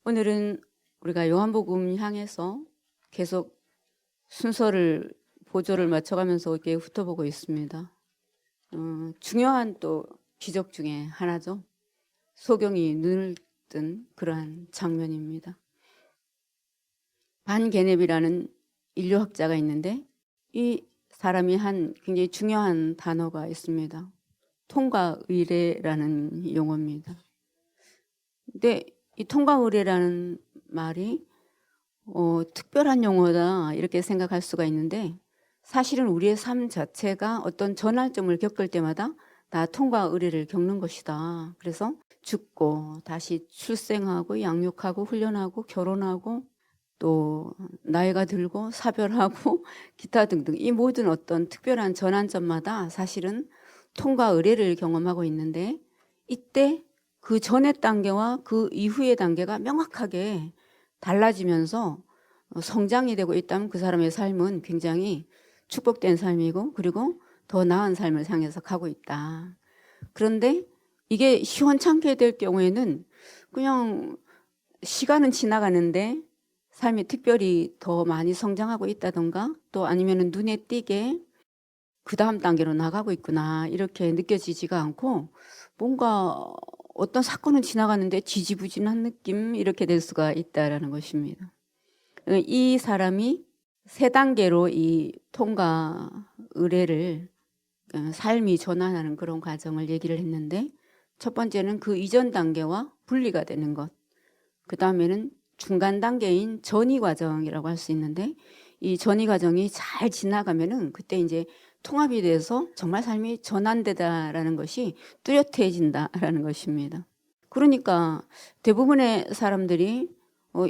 오늘은 우리가 요한복음 향해서 계속 순서를 보조를 맞춰가면서 이렇게 훑어보고 있습니다. 중요한 또 기적 중에 하나죠. 소경이 눈을 뜬 그러한 장면입니다. 반게넵이라는 인류학자가 있는데 이 사람이 한 굉장히 중요한 단어가 있습니다. 통과의례라는 용어입니다. 근데 이 통과의례라는 말이 특별한 용어다 이렇게 생각할 수가 있는데 사실은 우리의 삶 자체가 어떤 전환점을 겪을 때마다 다 통과 의례를 겪는 것이다. 그래서 죽고 다시 출생하고 양육하고 훈련하고 결혼하고 또 나이가 들고 사별하고 기타 등등 이 모든 어떤 특별한 전환점마다 사실은 통과 의례를 경험하고 있는데 이때 그 전의 단계와 그 이후의 단계가 명확하게 달라지면서 성장이 되고 있다면 그 사람의 삶은 굉장히 축복된 삶이고 그리고 더 나은 삶을 향해서 가고 있다. 그런데 이게 시원찮게 될 경우에는 그냥 시간은 지나가는데 삶이 특별히 더 많이 성장하고 있다던가 또 아니면 눈에 띄게 그 다음 단계로 나가고 있구나 이렇게 느껴지지가 않고 뭔가 어떤 사건은 지나가는데 지지부진한 느낌 이렇게 될 수가 있다라는 것입니다. 이 사람이 세 단계로 이 통과 의례를 삶이 전환하는 그런 과정을 얘기를 했는데 첫 번째는 그 이전 단계와 분리가 되는 것. 그 다음에는 중간 단계인 전이 과정이라고 할 수 있는데 이 전이 과정이 잘 지나가면은 그때 이제 통합이 돼서 정말 삶이 전환되다라는 것이 뚜렷해진다라는 것입니다. 그러니까 대부분의 사람들이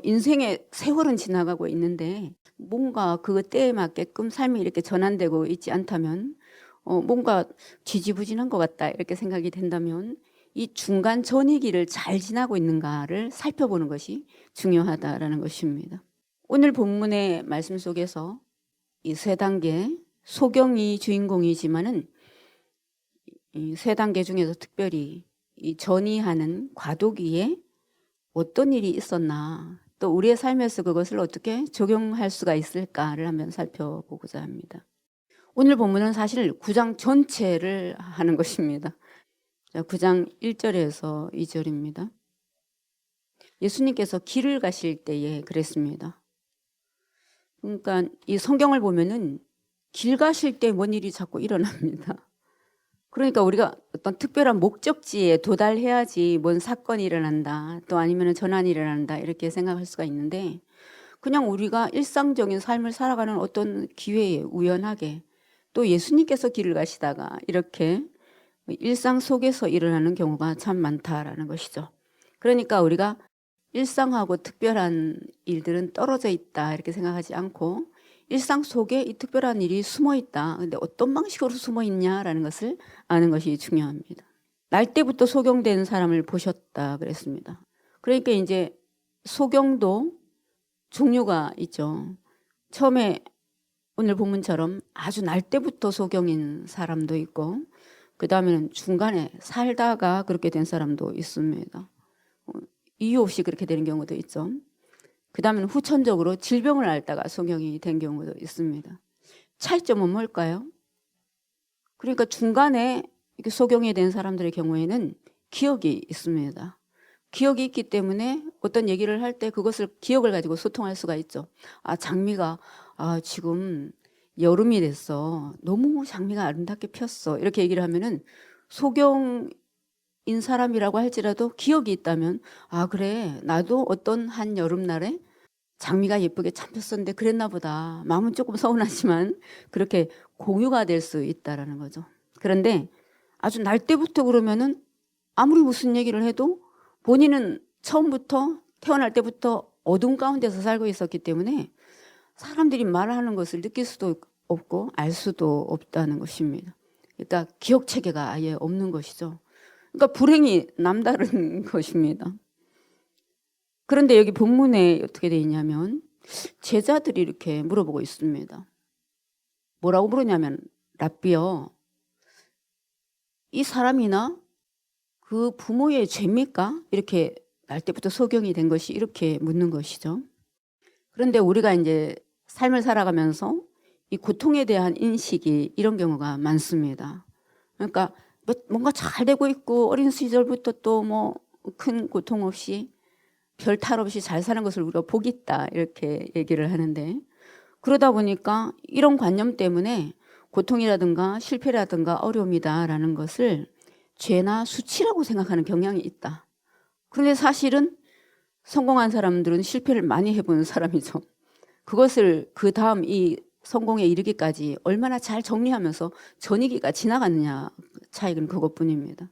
인생의 세월은 지나가고 있는데 뭔가 그 때에 맞게끔 삶이 이렇게 전환되고 있지 않다면 뭔가 지지부진한 것 같다 이렇게 생각이 된다면 이 중간 전이기를 잘 지나고 있는가를 살펴보는 것이 중요하다라는 것입니다. 오늘 본문의 말씀 속에서 이 세 단계 소경이 주인공이지만은 이 세 단계 중에서 특별히 이 전이하는 과도기에 어떤 일이 있었나 또 우리의 삶에서 그것을 어떻게 적용할 수가 있을까를 한번 살펴보고자 합니다. 오늘 본문은 사실 9장 전체를 하는 것입니다. 9장 1절에서 2절입니다. 예수님께서 길을 가실 때에 그랬습니다. 그러니까 이 성경을 보면은 길 가실 때 뭔 일이 자꾸 일어납니다. 그러니까 우리가 어떤 특별한 목적지에 도달해야지 뭔 사건이 일어난다 또 아니면 전환이 일어난다 이렇게 생각할 수가 있는데 그냥 우리가 일상적인 삶을 살아가는 어떤 기회에 우연하게 또 예수님께서 길을 가시다가 이렇게 일상 속에서 일어나는 경우가 참 많다라는 것이죠. 그러니까 우리가 일상하고 특별한 일들은 떨어져 있다 이렇게 생각하지 않고 일상 속에 이 특별한 일이 숨어 있다. 근데 어떤 방식으로 숨어 있냐라는 것을 아는 것이 중요합니다. 날 때부터 소경된 사람을 보셨다 그랬습니다. 그러니까 이제 소경도 종류가 있죠. 처음에 오늘 본문처럼 아주 날 때부터 소경인 사람도 있고 그 다음에는 중간에 살다가 그렇게 된 사람도 있습니다. 이유 없이 그렇게 되는 경우도 있죠. 그 다음에는 후천적으로 질병을 앓다가 소경이 된 경우도 있습니다. 차이점은 뭘까요? 그러니까 중간에 이렇게 소경이 된 사람들의 경우에는 기억이 있습니다. 기억이 있기 때문에 어떤 얘기를 할 때 그것을 기억을 가지고 소통할 수가 있죠. 장미가 지금 여름이 됐어. 너무 장미가 아름답게 폈어. 이렇게 얘기를 하면은 소경인 사람이라고 할지라도 기억이 있다면 그래 나도 어떤 한 여름날에 장미가 예쁘게 참 폈었는데 그랬나 보다. 마음은 조금 서운하지만 그렇게 공유가 될 수 있다라는 거죠. 그런데 아주 날 때부터 그러면은 아무리 무슨 얘기를 해도 본인은 처음부터 태어날 때부터 어둠 가운데서 살고 있었기 때문에 사람들이 말하는 것을 느낄 수도 없고 알 수도 없다는 것입니다. 그러니까 기억 체계가 아예 없는 것이죠. 그러니까 불행이 남다른 것입니다. 그런데 여기 본문에 어떻게 되어 있냐면 제자들이 이렇게 물어보고 있습니다. 뭐라고 물으냐면 랍비여 이 사람이나 그 부모의 죄입니까? 이렇게 날 때부터 소경이 된 것이 이렇게 묻는 것이죠. 그런데 우리가 이제 삶을 살아가면서 이 고통에 대한 인식이 이런 경우가 많습니다. 그러니까 뭔가 잘 되고 있고 어린 시절부터 또 뭐 큰 고통 없이 별 탈 없이 잘 사는 것을 우리가 복 있다 이렇게 얘기를 하는데, 그러다 보니까 이런 관념 때문에 고통이라든가 실패라든가 어려움이다라는 것을 죄나 수치라고 생각하는 경향이 있다. 그런데 사실은 성공한 사람들은 실패를 많이 해본 사람이죠. 그것을 그 다음 이 성공에 이르기까지 얼마나 잘 정리하면서 전이기가 지나갔느냐 차이는 그것뿐입니다.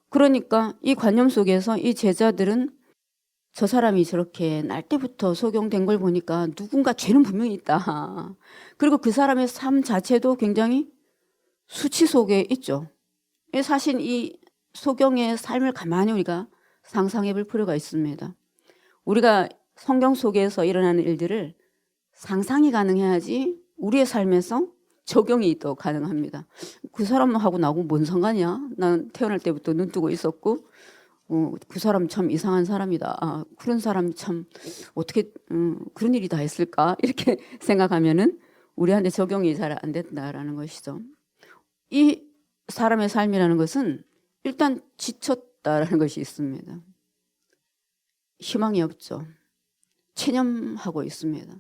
그러니까 이 관념 속에서 이 제자들은 저 사람이 저렇게 날 때부터 소경된 걸 보니까 누군가 죄는 분명히 있다. 그리고 그 사람의 삶 자체도 굉장히 수치 속에 있죠. 사실 이 소경의 삶을 가만히 우리가 상상해 볼 필요가 있습니다. 우리가 성경 속에서 일어나는 일들을 상상이 가능해야지 우리의 삶에서 적용이 또 가능합니다. 그 사람하고 나하고 뭔 상관이야? 난 태어날 때부터 눈 뜨고 있었고 그 사람 참 이상한 사람이다. 그런 사람 참 어떻게 그런 일이 다 했을까? 이렇게 생각하면은 우리한테 적용이 잘 안 된다라는 것이죠. 이 사람의 삶이라는 것은 일단 지쳤다라는 것이 있습니다. 희망이 없죠. 체념하고 있습니다.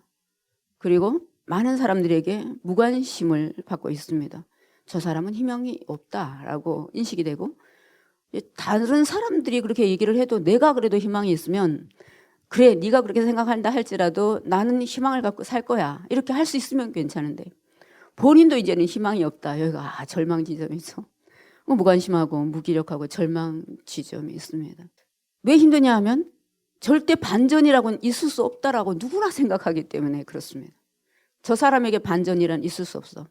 그리고 많은 사람들에게 무관심을 받고 있습니다. 저 사람은 희망이 없다라고 인식이 되고, 다른 사람들이 그렇게 얘기를 해도 내가 그래도 희망이 있으면 그래 네가 그렇게 생각한다 할지라도 나는 희망을 갖고 살 거야 이렇게 할 수 있으면 괜찮은데, 본인도 이제는 희망이 없다. 여기가 절망 지점이죠. 무관심하고 무기력하고 절망 지점이 있습니다. 왜 힘드냐 하면 절대 반전이라고는 있을 수 없다라고 누구나 생각하기 때문에 그렇습니다. 저 사람에게 반전이란 있을 수 없어.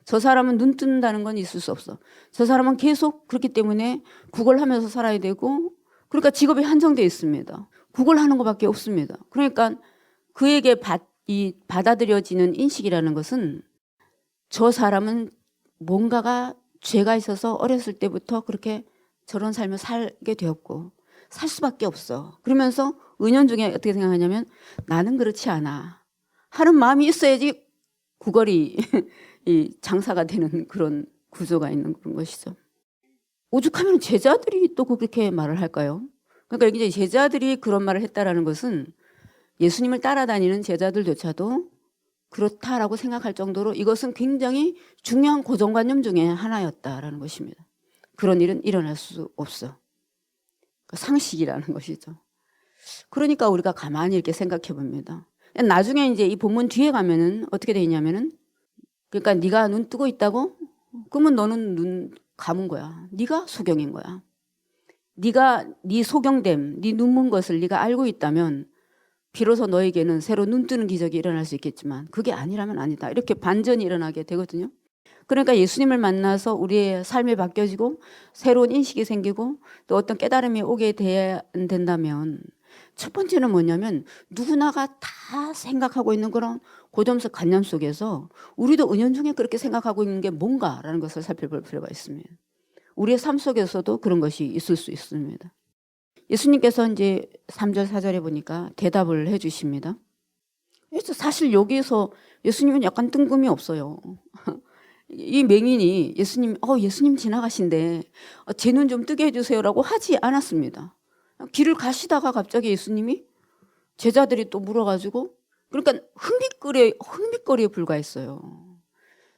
저 사람은 눈 뜬다는 건 있을 수 없어. 저 사람은 계속 그렇기 때문에 구걸하면서 살아야 되고, 그러니까 직업이 한정되어 있습니다. 구걸하는 것밖에 없습니다. 그러니까 그에게 받아들여지는 인식이라는 것은 저 사람은 뭔가가 죄가 있어서 어렸을 때부터 그렇게 저런 삶을 살게 되었고 살 수밖에 없어. 그러면서 은연중에 어떻게 생각하냐면 나는 그렇지 않아 하는 마음이 있어야지 구걸이 이 장사가 되는 그런 구조가 있는 그런 것이죠. 오죽하면 제자들이 또 그렇게 말을 할까요? 그러니까 이제 제자들이 그런 말을 했다라는 것은 예수님을 따라다니는 제자들조차도 그렇다라고 생각할 정도로 이것은 굉장히 중요한 고정관념 중에 하나였다라는 것입니다. 그런 일은 일어날 수 없어. 상식이라는 것이죠. 그러니까 우리가 가만히 이렇게 생각해 봅니다. 나중에 이제 이 본문 뒤에 가면은 어떻게 돼 있냐면은, 그러니까 네가 눈 뜨고 있다고? 그러면 너는 눈 감은 거야. 네가 소경인 거야. 네가 네 소경됨, 네 눈먼 것을 네가 알고 있다면 비로소 너에게는 새로 눈 뜨는 기적이 일어날 수 있겠지만 그게 아니라면 아니다. 이렇게 반전이 일어나게 되거든요. 그러니까 예수님을 만나서 우리의 삶이 바뀌어지고 새로운 인식이 생기고 또 어떤 깨달음이 오게 된다면 첫 번째는 뭐냐면 누구나가 다 생각하고 있는 그런 고점적 관념 속에서 우리도 은연중에 그렇게 생각하고 있는 게 뭔가라는 것을 살펴볼 필요가 있습니다. 우리의 삶 속에서도 그런 것이 있을 수 있습니다. 예수님께서 이제 3절 4절에 보니까 대답을 해 주십니다. 사실 여기서 예수님은 약간 뜬금이 없어요. 이 맹인이 예수님 지나가신데 제 눈 좀 뜨게 해주세요라고 하지 않았습니다. 길을 가시다가 갑자기 예수님이 제자들이 또 물어가지고, 그러니까 흥미거리에 불과했어요.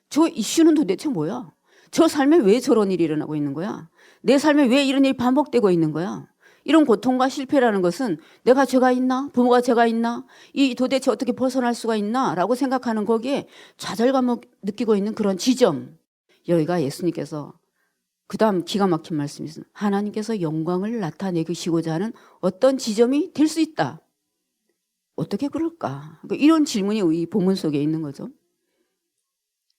저 이슈는 도대체 뭐야? 저 삶에 왜 저런 일이 일어나고 있는 거야? 내 삶에 왜 이런 일이 반복되고 있는 거야? 이런 고통과 실패라는 것은 내가 죄가 있나? 부모가 죄가 있나? 이 도대체 어떻게 벗어날 수가 있나? 라고 생각하는 거기에 좌절감을 느끼고 있는 그런 지점. 여기가 예수님께서 그 다음 기가 막힌 말씀이 있습니다. 하나님께서 영광을 나타내시고자 하는 어떤 지점이 될 수 있다. 어떻게 그럴까? 이런 질문이 이 본문 속에 있는 거죠.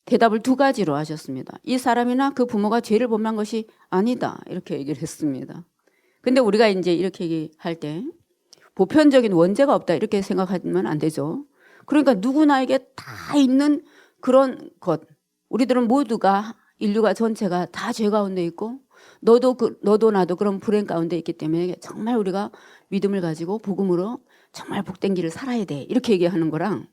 대답을 두 가지로 하셨습니다. 이 사람이나 그 부모가 죄를 범한 것이 아니다. 이렇게 얘기를 했습니다. 근데 우리가 이제 이렇게 얘기할 때 보편적인 원죄가 없다 이렇게 생각하면 안 되죠. 그러니까 누구나에게 다 있는 그런 것. 우리들은 모두가 인류가 전체가 다 죄 가운데 있고 너도 나도 그런 불행 가운데 있기 때문에 정말 우리가 믿음을 가지고 복음으로 정말 복된 길을 살아야 돼. 이렇게 얘기하는 거랑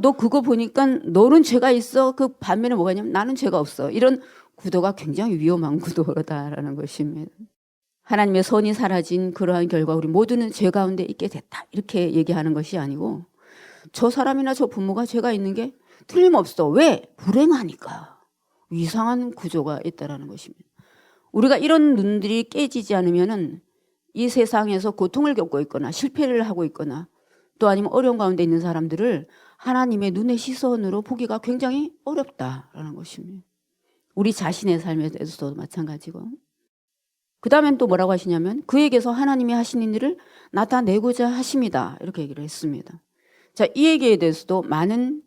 너 그거 보니까 너는 죄가 있어. 그 반면에 뭐가 있냐면 나는 죄가 없어. 이런 구도가 굉장히 위험한 구도다라는 것입니다. 하나님의 선이 사라진 그러한 결과 우리 모두는 죄 가운데 있게 됐다. 이렇게 얘기하는 것이 아니고 저 사람이나 저 부모가 죄가 있는 게 틀림없어. 왜? 불행하니까. 이상한 구조가 있다라는 것입니다. 우리가 이런 눈들이 깨지지 않으면은 이 세상에서 고통을 겪고 있거나 실패를 하고 있거나 또 아니면 어려운 가운데 있는 사람들을 하나님의 눈의 시선으로 보기가 굉장히 어렵다라는 것입니다. 우리 자신의 삶에 대해서도 마찬가지고. 그 다음엔 또 뭐라고 하시냐면 그에게서 하나님이 하시는 일을 나타내고자 하십니다. 이렇게 얘기를 했습니다. 자, 이 얘기에 대해서도 많은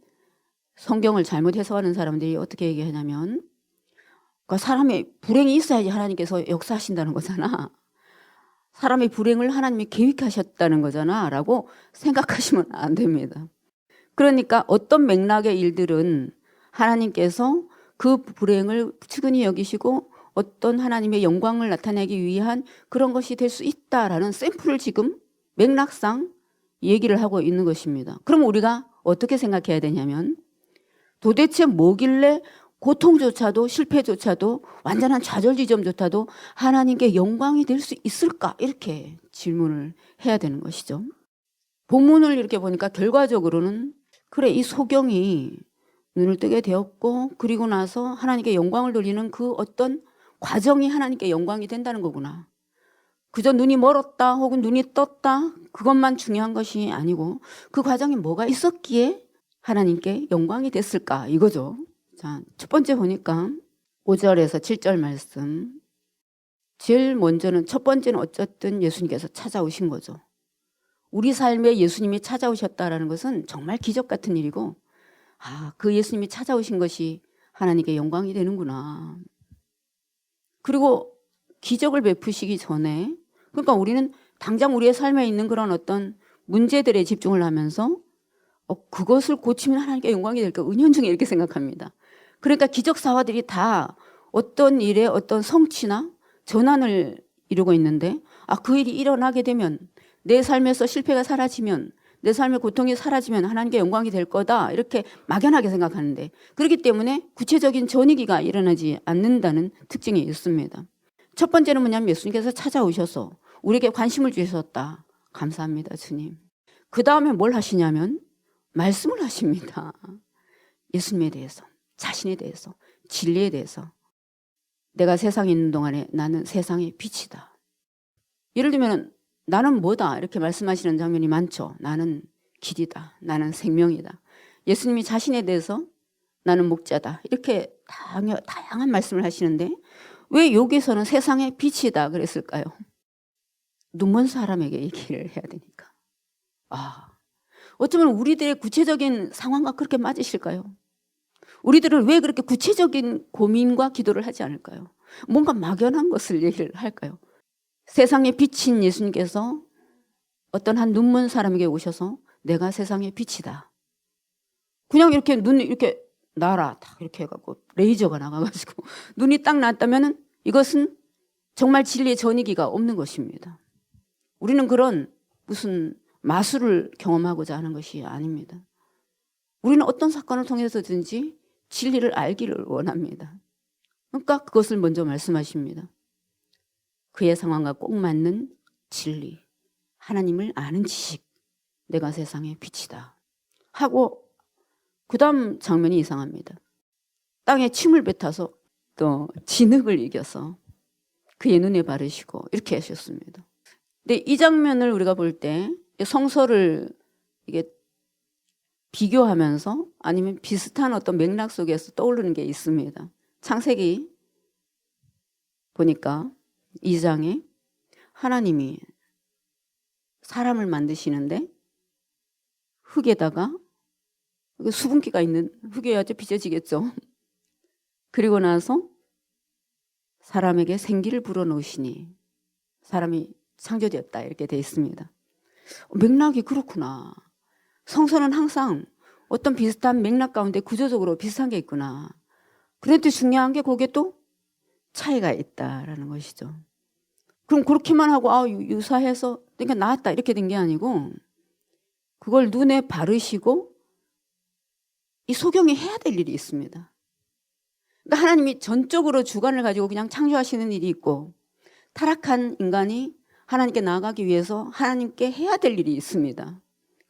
성경을 잘못 해석하는 사람들이 어떻게 얘기하냐면 그러니까 사람의 불행이 있어야지 하나님께서 역사하신다는 거잖아. 사람의 불행을 하나님이 계획하셨다는 거잖아 라고 생각하시면 안 됩니다. 그러니까 어떤 맥락의 일들은 하나님께서 그 불행을 측은히 여기시고 어떤 하나님의 영광을 나타내기 위한 그런 것이 될 수 있다라는 샘플을 지금 맥락상 얘기를 하고 있는 것입니다. 그럼 우리가 어떻게 생각해야 되냐면 도대체 뭐길래 고통조차도 실패조차도 완전한 좌절지점조차도 하나님께 영광이 될 수 있을까? 이렇게 질문을 해야 되는 것이죠. 본문을 이렇게 보니까 결과적으로는 그래 이 소경이 눈을 뜨게 되었고 그리고 나서 하나님께 영광을 돌리는 그 어떤 과정이 하나님께 영광이 된다는 거구나. 그저 눈이 멀었다 혹은 눈이 떴다 그것만 중요한 것이 아니고 그 과정에 뭐가 있었기에 하나님께 영광이 됐을까 이거죠. 자, 첫 번째 보니까 5절에서 7절 말씀. 제일 먼저는 첫 번째는 어쨌든 예수님께서 찾아오신 거죠. 우리 삶에 예수님이 찾아오셨다라는 것은 정말 기적 같은 일이고 그 예수님이 찾아오신 것이 하나님께 영광이 되는구나. 그리고 기적을 베푸시기 전에 그러니까 우리는 당장 우리의 삶에 있는 그런 어떤 문제들에 집중을 하면서 그것을 고치면 하나님께 영광이 될까 은연중에 이렇게 생각합니다. 그러니까 기적사화들이 다 어떤 일에 어떤 성취나 전환을 이루고 있는데 그 일이 일어나게 되면 내 삶에서 실패가 사라지면 내 삶의 고통이 사라지면 하나님께 영광이 될 거다 이렇게 막연하게 생각하는데 그렇기 때문에 구체적인 전이기가 일어나지 않는다는 특징이 있습니다. 첫 번째는 뭐냐면 예수님께서 찾아오셔서 우리에게 관심을 주셨다. 감사합니다 주님. 그 다음에 뭘 하시냐면 말씀을 하십니다. 예수님에 대해서 자신에 대해서 진리에 대해서 내가 세상에 있는 동안에 나는 세상의 빛이다. 예를 들면 나는 뭐다 이렇게 말씀하시는 장면이 많죠. 나는 길이다. 나는 생명이다. 예수님이 자신에 대해서 나는 목자다. 이렇게 다양한 말씀을 하시는데 왜 여기서는 세상의 빛이다 그랬을까요? 눈먼 사람에게 얘기를 해야 되니까. 어쩌면 우리들의 구체적인 상황과 그렇게 맞으실까요? 우리들은 왜 그렇게 구체적인 고민과 기도를 하지 않을까요? 뭔가 막연한 것을 얘기를 할까요? 세상에 비친 예수님께서 어떤 한 눈먼 사람에게 오셔서 내가 세상의 빛이다. 그냥 이렇게 눈이 이렇게 나라 딱 이렇게 해갖고 레이저가 나가가지고 눈이 딱 났다면은 이것은 정말 진리의 전이기가 없는 것입니다. 우리는 그런 무슨 마술을 경험하고자 하는 것이 아닙니다. 우리는 어떤 사건을 통해서든지 진리를 알기를 원합니다. 그러니까 그것을 먼저 말씀하십니다. 그의 상황과 꼭 맞는 진리, 하나님을 아는 지식, 내가 세상의 빛이다 하고 그 다음 장면이 이상합니다. 땅에 침을 뱉어서 또 진흙을 이겨서 그의 눈에 바르시고 이렇게 하셨습니다. 근데 이 장면을 우리가 볼 때 성서를 이게 비교하면서 아니면 비슷한 어떤 맥락 속에서 떠오르는 게 있습니다. 창세기 보니까 2장에 하나님이 사람을 만드시는데 흙에다가 수분기가 있는 흙이어야지 빚어지겠죠. 그리고 나서 사람에게 생기를 불어넣으시니 사람이 창조되었다 이렇게 돼 있습니다. 맥락이 그렇구나. 성서는 항상 어떤 비슷한 맥락 가운데 구조적으로 비슷한 게 있구나. 그런데 중요한 게 거기에 또 차이가 있다라는 것이죠. 그럼 그렇게만 하고 유사해서 그러니까 나았다 이렇게 된 게 아니고 그걸 눈에 바르시고 이 소경이 해야 될 일이 있습니다. 그러니까 하나님이 전적으로 주관을 가지고 그냥 창조하시는 일이 있고 타락한 인간이 하나님께 나아가기 위해서 하나님께 해야 될 일이 있습니다.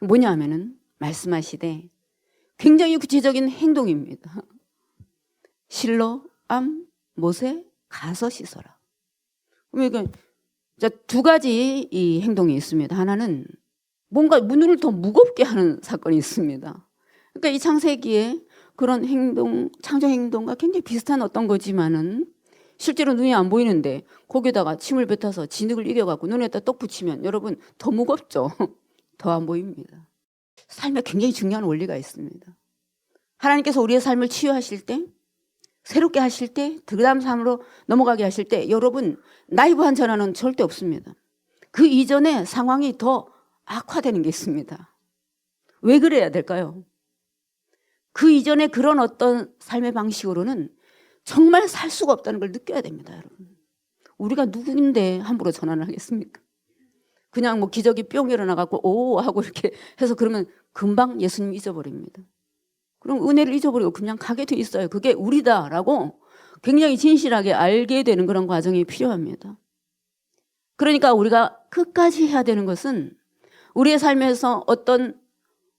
뭐냐 하면은 말씀하시되 굉장히 구체적인 행동입니다. 실로, 암, 못에 가서 씻어라. 그러니까 두 가지 이 행동이 있습니다. 하나는 뭔가 눈을 더 무겁게 하는 사건이 있습니다. 그러니까 이 창세기에 그런 행동, 창조 행동과 굉장히 비슷한 어떤 거지만은 실제로 눈이 안 보이는데 거기다가 침을 뱉어서 진흙을 이겨갖고 눈에다 떡 붙이면 여러분 더 무겁죠. 더 안 보입니다. 삶에 굉장히 중요한 원리가 있습니다. 하나님께서 우리의 삶을 치유하실 때, 새롭게 하실 때, 그 다음 삶으로 넘어가게 하실 때 여러분 나이브한 전환은 절대 없습니다. 그 이전에 상황이 더 악화되는 게 있습니다. 왜 그래야 될까요? 그 이전에 그런 어떤 삶의 방식으로는 정말 살 수가 없다는 걸 느껴야 됩니다, 여러분. 우리가 누구인데 함부로 전환을 하겠습니까? 그냥 뭐 기적이 뿅 일어나갖고 오 하고 이렇게 해서 그러면 금방 예수님 잊어버립니다. 그럼 은혜를 잊어버리고 그냥 가게 돼 있어요. 그게 우리다라고 굉장히 진실하게 알게 되는 그런 과정이 필요합니다. 그러니까 우리가 끝까지 해야 되는 것은 우리의 삶에서 어떤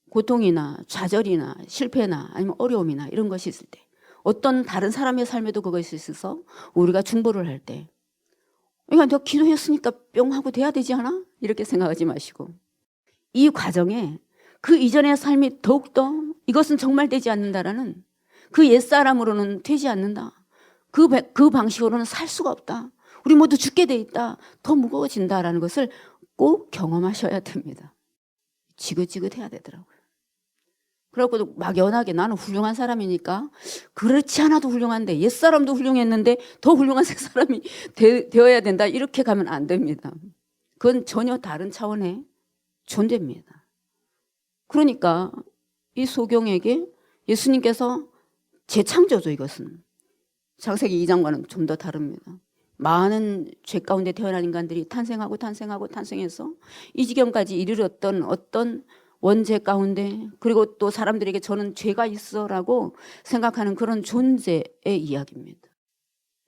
고통이나 좌절이나 실패나 아니면 어려움이나 이런 것이 있을 때 어떤 다른 사람의 삶에도 그것이 있어서 우리가 중보를 할 때 그러니까 내가 기도했으니까 뿅 하고 돼야 되지 않아? 이렇게 생각하지 마시고 이 과정에 그 이전의 삶이 더욱더 이것은 정말 되지 않는다라는 그 옛사람으로는 되지 않는다. 그 방식으로는 살 수가 없다. 우리 모두 죽게 돼 있다. 더 무거워진다라는 것을 꼭 경험하셔야 됩니다. 지긋지긋해야 되더라고요. 그래갖고 막연하게 나는 훌륭한 사람이니까 그렇지 않아도 훌륭한데 옛사람도 훌륭했는데 더 훌륭한 새 사람이 되어야 된다. 이렇게 가면 안 됩니다. 그건 전혀 다른 차원의 존재입니다. 그러니까 이 소경에게 예수님께서 재창조죠. 이것은 창세기 2장과는 좀 더 다릅니다. 많은 죄 가운데 태어난 인간들이 탄생해서 이 지경까지 이르렀던 어떤 원죄 가운데 그리고 또 사람들에게 저는 죄가 있어라고 생각하는 그런 존재의 이야기입니다.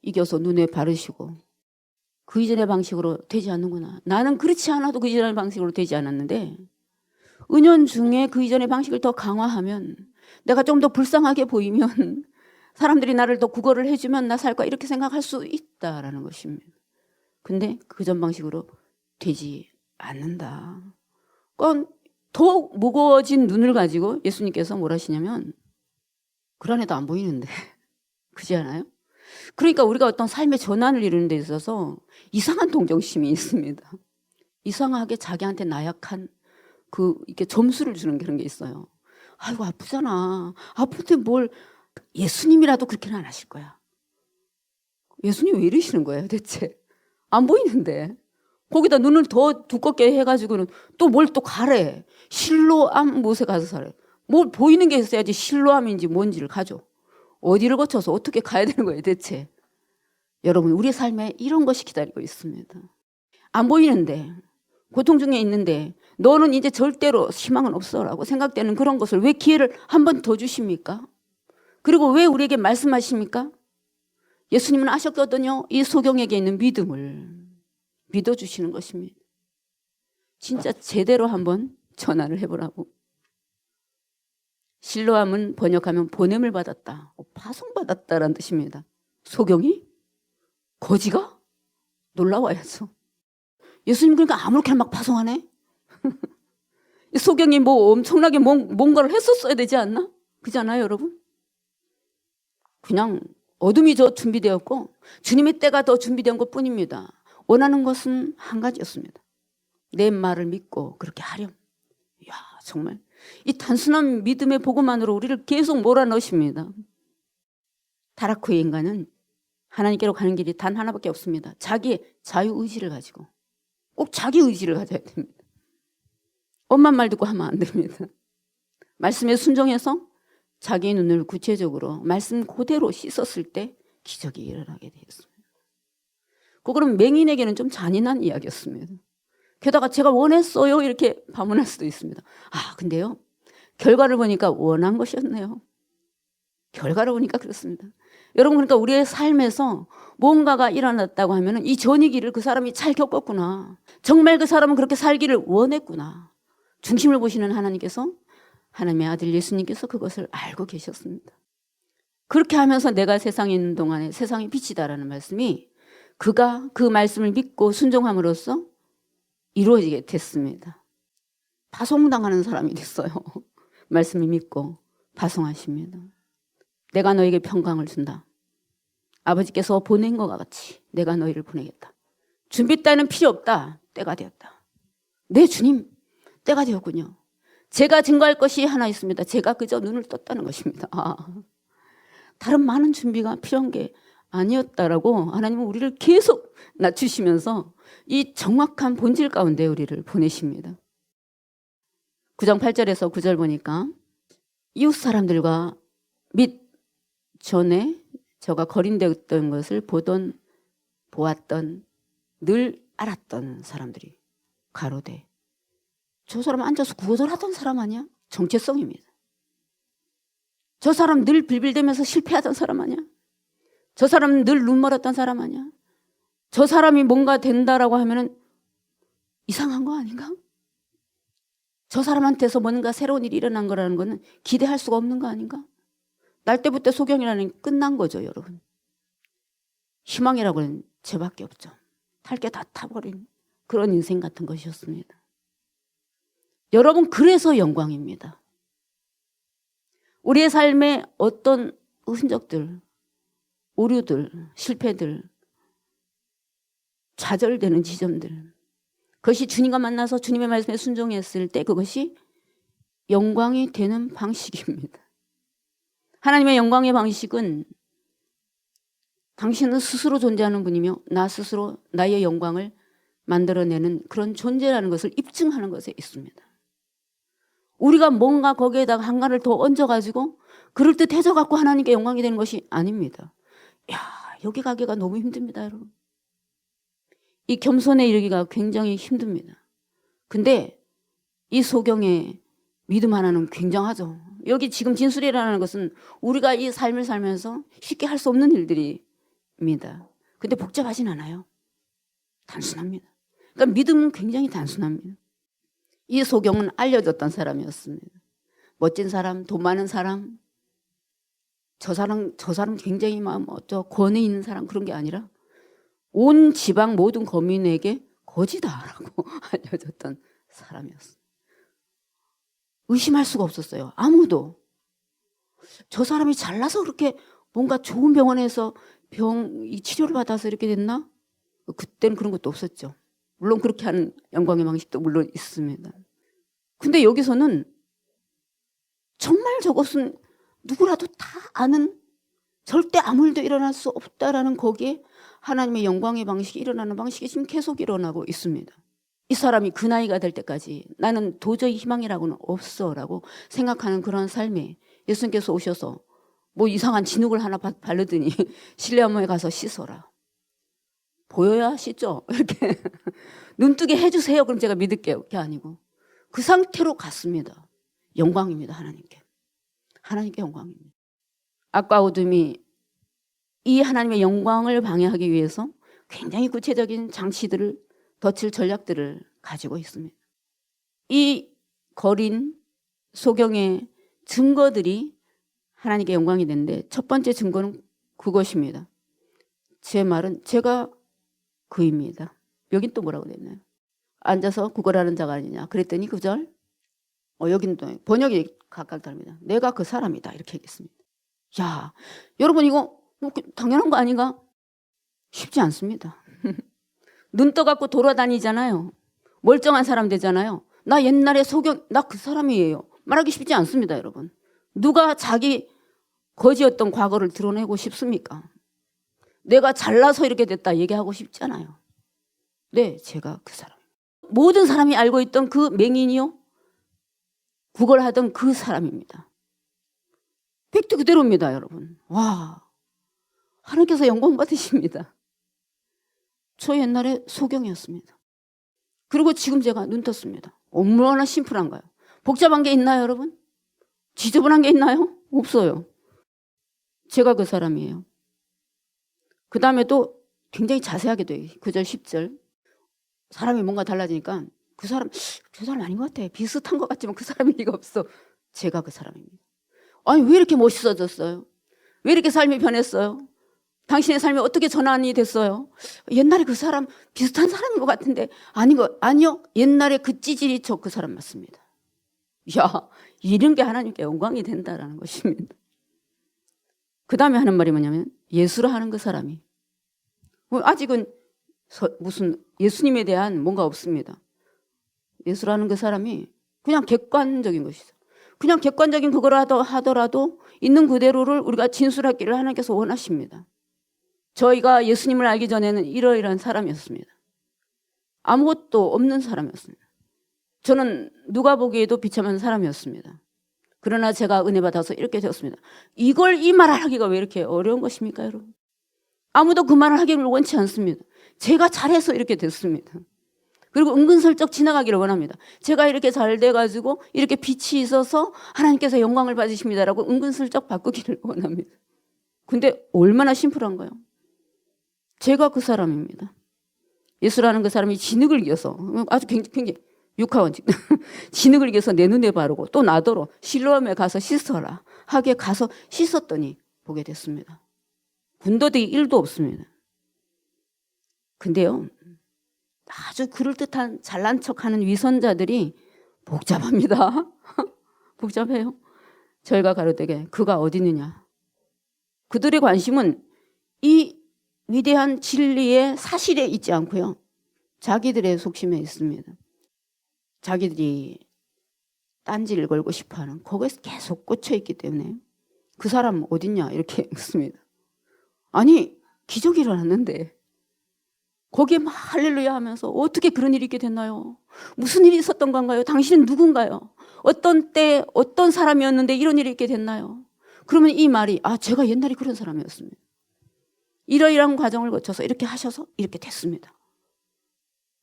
이겨서 눈에 바르시고 그 이전의 방식으로 되지 않는구나. 나는 그렇지 않아도 그 이전의 방식으로 되지 않았는데 은연중에 그 이전의 방식을 더 강화하면 내가 좀 더 불쌍하게 보이면 사람들이 나를 더 구걸을 해주면 나 살 거야 이렇게 생각할 수 있다라는 것입니다. 근데 그 전 방식으로 되지 않는다. 그건 더 무거워진 눈을 가지고 예수님께서 뭘 하시냐면 그런 애도 안 보이는데 그렇지 않아요? 그러니까 우리가 어떤 삶의 전환을 이루는 데 있어서 이상한 동정심이 있습니다. 이상하게 자기한테 나약한 이렇게 점수를 주는 그런 게 있어요. 아이고 아프잖아. 아픈데 뭘 예수님이라도 그렇게는 안 하실 거야. 예수님 왜 이러시는 거예요 대체? 안 보이는데. 거기다 눈을 더 두껍게 해가지고는 또 뭘 또 가래. 실로암 못에 가서 살아요. 뭘 보이는 게 있어야지 실로암인지 뭔지를 가죠. 어디를 거쳐서 어떻게 가야 되는 거예요 대체? 여러분 우리 삶에 이런 것이 기다리고 있습니다. 안 보이는데 고통 중에 있는데 너는 이제 절대로 희망은 없어라고 생각되는 그런 것을 왜 기회를 한 번 더 주십니까? 그리고 왜 우리에게 말씀하십니까? 예수님은 아셨거든요. 이 소경에게 있는 믿음을 믿어주시는 것입니다. 진짜 제대로 한번 전화를 해보라고. 실로암은 번역하면 보냄을 받았다. 파송받았다라는 뜻입니다. 소경이? 거지가? 놀라워야죠. 예수님 그러니까 아무렇게나 막 파송하네? 소경이 뭐 엄청나게 뭔가를 했었어야 되지 않나? 그렇잖아요 여러분? 그냥 어둠이 더 준비되었고 주님의 때가 더 준비된 것뿐입니다. 원하는 것은 한 가지였습니다. 내 말을 믿고 그렇게 하렴. 이야 정말 이 단순한 믿음의 복음만으로 우리를 계속 몰아넣으십니다. 타락 후의 인간은 하나님께로 가는 길이 단 하나밖에 없습니다. 자기의 자유의지를 가지고 꼭 자기 의지를 가져야 됩니다. 엄마 말 듣고 하면 안 됩니다. 말씀에 순종해서 자기의 눈을 구체적으로 말씀 그대로 씻었을 때 기적이 일어나게 되었습니다. 그거는 맹인에게는 좀 잔인한 이야기였습니다. 게다가 제가 원했어요 이렇게 반문할 수도 있습니다. 근데요, 결과를 보니까 원한 것이었네요. 결과를 보니까 그렇습니다. 여러분, 그러니까 우리의 삶에서 뭔가가 일어났다고 하면 이 전이기를 그 사람이 잘 겪었구나, 정말 그 사람은 그렇게 살기를 원했구나, 중심을 보시는 하나님께서, 하나님의 아들 예수님께서 그것을 알고 계셨습니다. 그렇게 하면서 내가 세상에 있는 동안에 세상이 빛이다라는 말씀이 그가 그 말씀을 믿고 순종함으로써 이루어지게 됐습니다. 파송당하는 사람이 됐어요. 말씀을 믿고 파송하십니다. 내가 너에게 평강을 준다. 아버지께서 보낸 것과 같이 내가 너희를 보내겠다. 준비 따위는 필요 없다. 때가 되었다. 네, 주님, 때가 되었군요. 제가 증거할 것이 하나 있습니다. 제가 그저 눈을 떴다는 것입니다. 다른 많은 준비가 필요한 게 아니었다라고 하나님은 우리를 계속 낮추시면서 이 정확한 본질 가운데 우리를 보내십니다. 9장 8절에서 9절 보니까 이웃 사람들과 및 전에 저가 거린되었던 것을 보았던, 늘 알았던 사람들이 가로되, 저 사람 앉아서 구걸하던 사람 아니야? 정체성입니다. 저 사람 늘 빌빌대면서 실패하던 사람 아니야? 저 사람 늘 눈멀었던 사람 아니야? 저 사람이 뭔가 된다라고 하면은 이상한 거 아닌가? 저 사람한테서 뭔가 새로운 일이 일어난 거라는 거는 기대할 수가 없는 거 아닌가? 날 때부터 소경이라는 게 끝난 거죠, 여러분. 희망이라고는 저밖에 없죠. 탈 게 다 타버린 그런 인생 같은 것이었습니다. 여러분, 그래서 영광입니다. 우리의 삶에 어떤 흔적들, 오류들, 실패들, 좌절되는 지점들, 그것이 주님과 만나서 주님의 말씀에 순종했을 때 그것이 영광이 되는 방식입니다. 하나님의 영광의 방식은 당신은 스스로 존재하는 분이며 나 스스로 나의 영광을 만들어내는 그런 존재라는 것을 입증하는 것에 있습니다. 우리가 뭔가 거기에다가 한가를 더 얹어가지고 그럴듯해져갖고 하나님께 영광이 되는 것이 아닙니다. 여기 가기가 너무 힘듭니다, 여러분. 이 겸손에 이르기가 굉장히 힘듭니다. 근데 이 소경의 믿음 하나는 굉장하죠. 여기 지금 진술이라는 것은 우리가 이 삶을 살면서 쉽게 할 수 없는 일들입니다. 근데 복잡하진 않아요. 단순합니다. 그러니까 믿음은 굉장히 단순합니다. 이 소경은 알려졌던 사람이었습니다. 멋진 사람, 돈 많은 사람, 저 사람 굉장히 권위 있는 사람, 그런 게 아니라 온 지방 모든 거민에게 거지다라고 알려졌던 사람이었어요. 의심할 수가 없었어요. 아무도. 저 사람이 잘나서 그렇게 뭔가 좋은 병원에서 치료를 받아서 이렇게 됐나? 그때는 그런 것도 없었죠. 물론 그렇게 하는 영광의 방식도 물론 있습니다. 근데 여기서는 정말 저것은 누구라도 다 아는, 절대 아무 일도 일어날 수 없다라는 거기에 하나님의 영광의 방식이 일어나는 방식이 지금 계속 일어나고 있습니다. 이 사람이 그 나이가 될 때까지 나는 도저히 희망이라고는 없어라고 생각하는 그런 삶에 예수님께서 오셔서 뭐 이상한 진흙을 하나 바르더니 실내암모에 가서 씻어라. 보여야 씻죠. 이렇게 눈뜨게 해주세요. 그럼 제가 믿을게요. 그게 아니고 그 상태로 갔습니다. 영광입니다. 하나님께. 하나님께 영광입니다. 악과 어둠이 이 하나님의 영광을 방해하기 위해서 굉장히 구체적인 장치들을, 덫을, 전략들을 가지고 있습니다. 이 거린 소경의 증거들이 하나님께 영광이 되는데 첫 번째 증거는 그것입니다. 제 말은 제가 그입니다. 여긴 또 뭐라고 됐나요? 앉아서 구걸하는 자가 아니냐. 그랬더니 그 절 여긴 또 번역이 각각 다릅니다. 내가 그 사람이다 이렇게 얘기했습니다. 야, 여러분 이거 당연한 거 아닌가? 쉽지 않습니다. 눈 떠갖고 돌아다니잖아요. 멀쩡한 사람 되잖아요. 나 옛날에 소경, 나 그 사람이에요. 말하기 쉽지 않습니다, 여러분. 누가 자기 거지였던 과거를 드러내고 싶습니까? 내가 잘나서 이렇게 됐다 얘기하고 싶잖아요. 네, 제가 그 사람. 모든 사람이 알고 있던 그 맹인이요, 구걸하던 그 사람입니다. 팩트 그대로입니다, 여러분. 와, 하나님께서 영광 받으십니다. 저 옛날에 소경이었습니다. 그리고 지금 제가 눈 떴습니다. 얼마나 심플한가요? 복잡한 게 있나요, 여러분? 지저분한 게 있나요? 없어요. 제가 그 사람이에요. 그 다음에 또 굉장히 자세하게 돼요. 9절, 10절. 사람이 뭔가 달라지니까 그 사람, 저 사람 아닌 것 같아. 비슷한 것 같지만 그 사람일 리가 없어. 제가 그 사람입니다. 아니, 왜 이렇게 멋있어졌어요? 왜 이렇게 삶이 변했어요? 당신의 삶이 어떻게 전환이 됐어요? 옛날에 그 사람 비슷한 사람인 것 같은데 아니요. 옛날에 그 찌질이 저 그 사람 맞습니다. 야, 이런 게 하나님께 영광이 된다라는 것입니다. 그 다음에 하는 말이 뭐냐면 예수라 하는 그 사람이 아직은 무슨 예수님에 대한 뭔가 없습니다. 예수라는 그 사람이 그냥 객관적인 것이죠. 그냥 객관적인 그걸 하더라도 있는 그대로를 우리가 진술하기를 하나님께서 원하십니다. 저희가 예수님을 알기 전에는 이러이러한 사람이었습니다. 아무것도 없는 사람이었습니다. 저는 누가 보기에도 비참한 사람이었습니다. 그러나 제가 은혜 받아서 이렇게 되었습니다. 이걸 이 말을 하기가 왜 이렇게 어려운 것입니까, 여러분? 아무도 그 말을 하기를 원치 않습니다. 제가 잘해서 이렇게 됐습니다. 그리고 은근슬쩍 지나가기를 원합니다. 제가 이렇게 잘 돼가지고 이렇게 빛이 있어서 하나님께서 영광을 받으십니다라고 은근슬쩍 바꾸기를 원합니다. 근데 얼마나 심플한가요? 제가 그 사람입니다. 예수라는 그 사람이 진흙을 이겨서 아주 굉장히 육하원칙 진흙을 이겨서 내 눈에 바르고 또 나더러 실로암에 가서 씻어라 하게 가서 씻었더니 보게 됐습니다. 군더더기 1도 없습니다. 근데요, 아주 그럴듯한 잘난 척하는 위선자들이 복잡합니다. 복잡해요. 저희가 가로되게 그가 어디 있느냐. 그들의 관심은 이 위대한 진리의 사실에 있지 않고요. 자기들의 속심에 있습니다. 자기들이 딴지를 걸고 싶어하는 거기에 계속 꽂혀있기 때문에 그 사람 어딨냐 이렇게 묻습니다. 아니 기적이 일어났는데 거기에 막 할렐루야 하면서 어떻게 그런 일이 있게 됐나요? 무슨 일이 있었던 건가요? 당신은 누군가요? 어떤 때 어떤 사람이었는데 이런 일이 있게 됐나요? 그러면 이 말이 제가 옛날에 그런 사람이었습니다. 이러이러한 과정을 거쳐서 이렇게 하셔서 이렇게 됐습니다.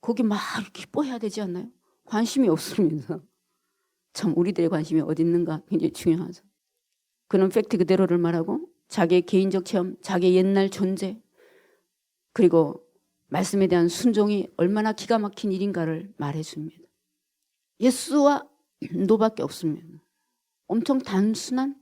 거기 막 기뻐해야 되지 않나요? 관심이 없습니다. 참 우리들의 관심이 어디 있는가 굉장히 중요하죠. 그는 팩트 그대로를 말하고 자기의 개인적 체험, 자기의 옛날 존재 그리고 말씀에 대한 순종이 얼마나 기가 막힌 일인가를 말해줍니다. 예수와 노밖에 없습니다. 엄청 단순한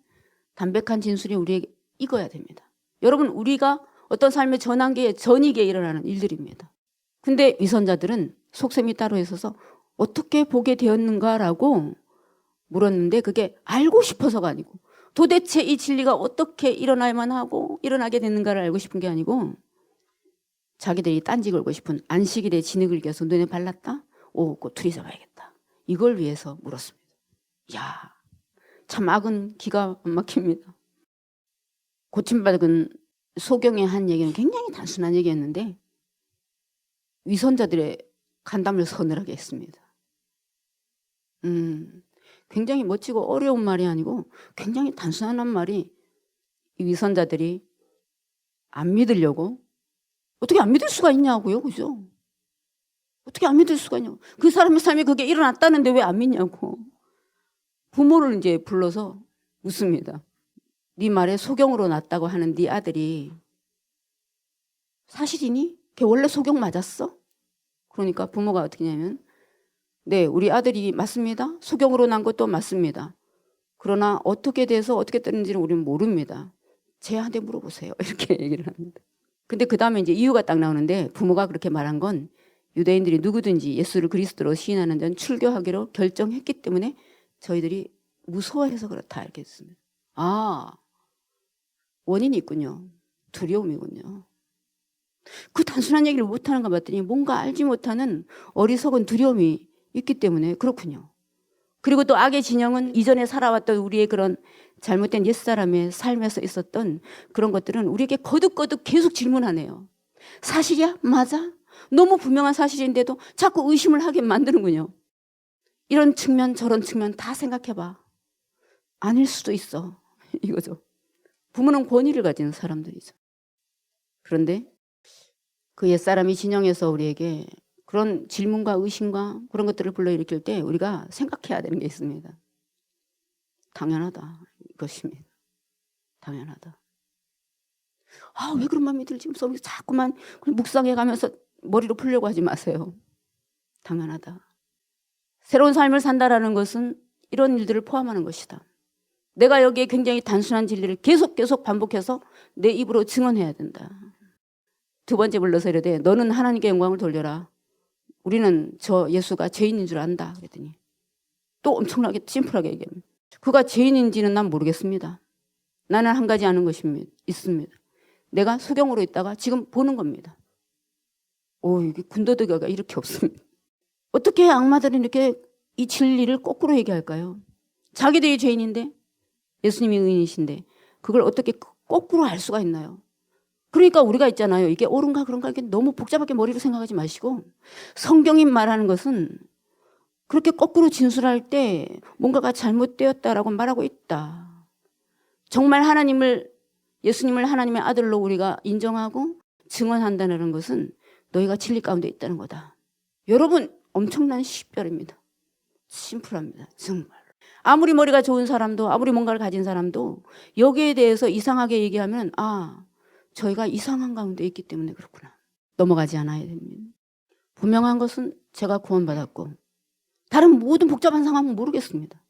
담백한 진술이 우리에게 익어야 됩니다. 여러분 우리가 어떤 삶의 전이기에 일어나는 일들입니다. 근데 위선자들은 속셈이 따로 있어서 어떻게 보게 되었는가라고 물었는데 그게 알고 싶어서가 아니고 도대체 이 진리가 어떻게 일어나야만 하고 일어나게 됐는가를 알고 싶은 게 아니고 자기들이 딴지 걸고 싶은 안식일에 진흙을 이겨서 눈에 발랐다? 꼬투리 잡아야겠다. 이걸 위해서 물었습니다. 이야, 참 악은 기가 막힙니다. 고침받은 소경의 한 얘기는 굉장히 단순한 얘기였는데 위선자들의 간담을 서늘하게 했습니다. 굉장히 멋지고 어려운 말이 아니고 굉장히 단순한 말이 이 위선자들이 안 믿으려고 어떻게 안 믿을 수가 있냐고요. 그죠? 어떻게 안 믿을 수가 있냐고. 그 사람의 삶에 그게 일어났다는데 왜 안 믿냐고. 부모를 이제 불러서 묻습니다. 네 말에 소경으로 났다고 하는 네 아들이 사실이니? 걔 원래 소경 맞았어? 그러니까 부모가 어떻게 하냐면 네, 우리 아들이 맞습니다. 소경으로 난 것도 맞습니다. 그러나 어떻게 돼서 어떻게 됐는지는 우리는 모릅니다. 쟤한테 물어보세요. 이렇게 얘기를 합니다. 근데 그 다음에 이제 이유가 딱 나오는데 부모가 그렇게 말한 건 유대인들이 누구든지 예수를 그리스도로 시인하는 데는 출교하기로 결정했기 때문에 저희들이 무서워해서 그렇다 이렇게 했습니다. 원인이 있군요. 두려움이군요. 그 단순한 얘기를 못하는 거 봤더니 뭔가 알지 못하는 어리석은 두려움이 있기 때문에 그렇군요. 그리고 또 악의 진영은 이전에 살아왔던 우리의 그런 잘못된 옛사람의 삶에서 있었던 그런 것들은 우리에게 거듭거듭 계속 질문하네요. 사실이야? 맞아? 너무 분명한 사실인데도 자꾸 의심을 하게 만드는군요. 이런 측면 저런 측면 다 생각해봐. 아닐 수도 있어. 이거죠. 부모는 권위를 가진 사람들이죠. 그런데 그 옛사람이 진영에서 우리에게 그런 질문과 의심과 그런 것들을 불러일으킬 때 우리가 생각해야 되는 게 있습니다. 당연하다 이것입니다. 당연하다. 왜 그런 마음이 들지? 자꾸만 묵상해 가면서 머리로 풀려고 하지 마세요. 당연하다. 새로운 삶을 산다라는 것은 이런 일들을 포함하는 것이다. 내가 여기에 굉장히 단순한 진리를 계속 반복해서 내 입으로 증언해야 된다. 두 번째 불러서 이르되 너는 하나님께 영광을 돌려라. 우리는 저 예수가 죄인인 줄 안다. 그랬더니 또 엄청나게 심플하게 얘기합니다. 그가 죄인인지는 난 모르겠습니다. 나는 한 가지 아는 것이 있습니다. 내가 소경으로 있다가 지금 보는 겁니다. 이게 군더더기가 이렇게 없습니다. 어떻게 악마들은 이렇게 이 진리를 거꾸로 얘기할까요? 자기들이 죄인인데 예수님이 의인이신데 그걸 어떻게 거꾸로 알 수가 있나요? 그러니까 우리가 있잖아요. 이게 옳은가 그런가 이렇게 너무 복잡하게 머리로 생각하지 마시고 성경이 말하는 것은 그렇게 거꾸로 진술할 때 뭔가가 잘못되었다라고 말하고 있다. 정말 예수님을 하나님의 아들로 우리가 인정하고 증언한다는 것은 너희가 진리 가운데 있다는 거다. 여러분 엄청난 식별입니다. 심플합니다. 정말. 아무리 머리가 좋은 사람도 아무리 뭔가를 가진 사람도 여기에 대해서 이상하게 얘기하면 저희가 이상한 가운데 있기 때문에 그렇구나. 넘어가지 않아야 됩니다. 분명한 것은 제가 구원받았고 다른 모든 복잡한 상황은 모르겠습니다.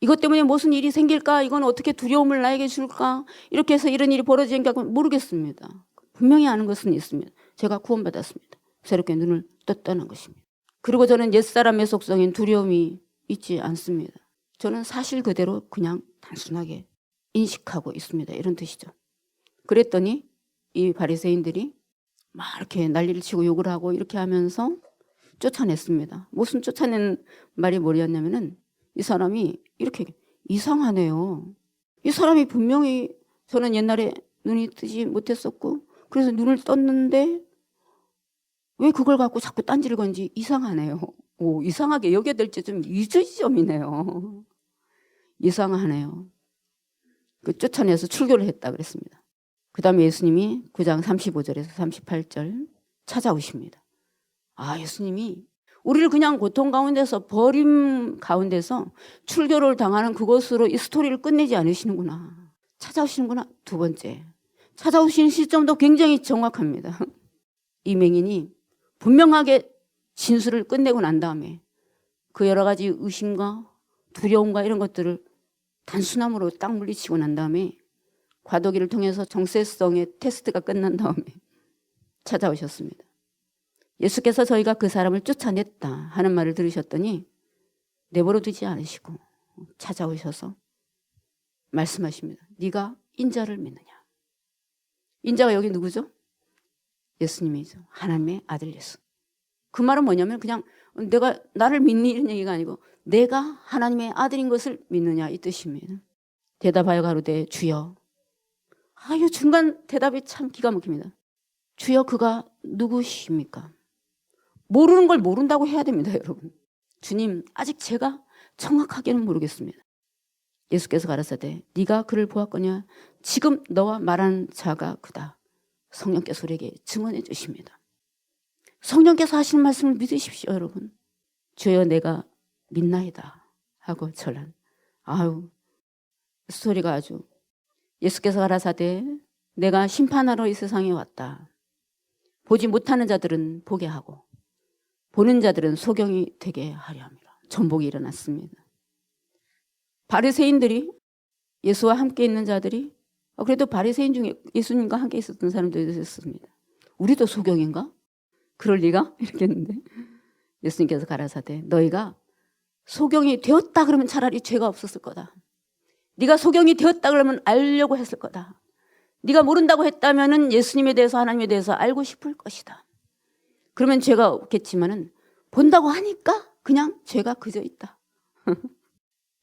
이것 때문에 무슨 일이 생길까? 이건 어떻게 두려움을 나에게 줄까? 이렇게 해서 이런 일이 벌어지는가 모르겠습니다. 분명히 아는 것은 있습니다. 제가 구원받았습니다. 새롭게 눈을 떴다는 것입니다. 그리고 저는 옛사람의 속성인 두려움이 있지 않습니다. 저는 사실 그대로 그냥 단순하게 인식하고 있습니다. 이런 뜻이죠. 그랬더니 이 바리새인들이 막 이렇게 난리를 치고 욕을 하고 이렇게 하면서 쫓아냈습니다. 무슨 쫓아낸 말이 뭐였냐면은 이 사람이 이렇게 이상하네요. 이 사람이 분명히 저는 옛날에 눈이 뜨지 못했었고 그래서 눈을 떴는데 왜 그걸 갖고 자꾸 딴지를 건지 이상하네요. 이상하게 여겨야 될지 좀 유주점이네요. 이상하네요. 쫓아내서 출교를 했다 그랬습니다. 그 다음에 예수님이 9장 35절에서 38절 찾아오십니다. 예수님이 우리를 그냥 고통 가운데서 버림 가운데서 출교를 당하는 그것으로 이 스토리를 끝내지 않으시는구나. 찾아오시는구나. 두 번째. 찾아오시는 시점도 굉장히 정확합니다. 이 맹인이 분명하게 진술을 끝내고 난 다음에 그 여러 가지 의심과 두려움과 이런 것들을 단순함으로 딱 물리치고 난 다음에 과도기를 통해서 정체성의 테스트가 끝난 다음에 찾아오셨습니다. 예수께서 저희가 그 사람을 쫓아냈다 하는 말을 들으셨더니 내버려 두지 않으시고 찾아오셔서 말씀하십니다. 네가 인자를 믿느냐? 인자가 여기 누구죠? 예수님이죠. 하나님의 아들 예수. 그 말은 뭐냐면 그냥 내가 나를 믿니 이런 얘기가 아니고 내가 하나님의 아들인 것을 믿느냐 이 뜻입니다. 대답하여 가로되 주여. 이 중간 대답이 참 기가 막힙니다. 주여 그가 누구십니까? 모르는 걸 모른다고 해야 됩니다, 여러분. 주님, 아직 제가 정확하게는 모르겠습니다. 예수께서 가라사대 네가 그를 보았거냐? 지금 너와 말하는 자가 그다. 성령께서 우리에게 증언해 주십니다. 성령께서 하시는 말씀을 믿으십시오, 여러분. 주여 내가 믿나이다 하고 절한. 스토리가 아주. 예수께서 가라사대 내가 심판하러 이 세상에 왔다. 보지 못하는 자들은 보게 하고 보는 자들은 소경이 되게 하려 합니다. 전복이 일어났습니다. 바리새인들이 예수와 함께 있는 자들이 그래도 바리새인 중에 예수님과 함께 있었던 사람들도 있었습니다. 우리도 소경인가? 그럴 리가? 이렇게 했는데 예수님께서 가라사대 너희가 소경이 되었다 그러면 차라리 죄가 없었을 거다. 네가 소경이 되었다 그러면 알려고 했을 거다. 네가 모른다고 했다면 예수님에 대해서 하나님에 대해서 알고 싶을 것이다. 그러면 죄가 없겠지만은 본다고 하니까 그냥 죄가 그저 있다.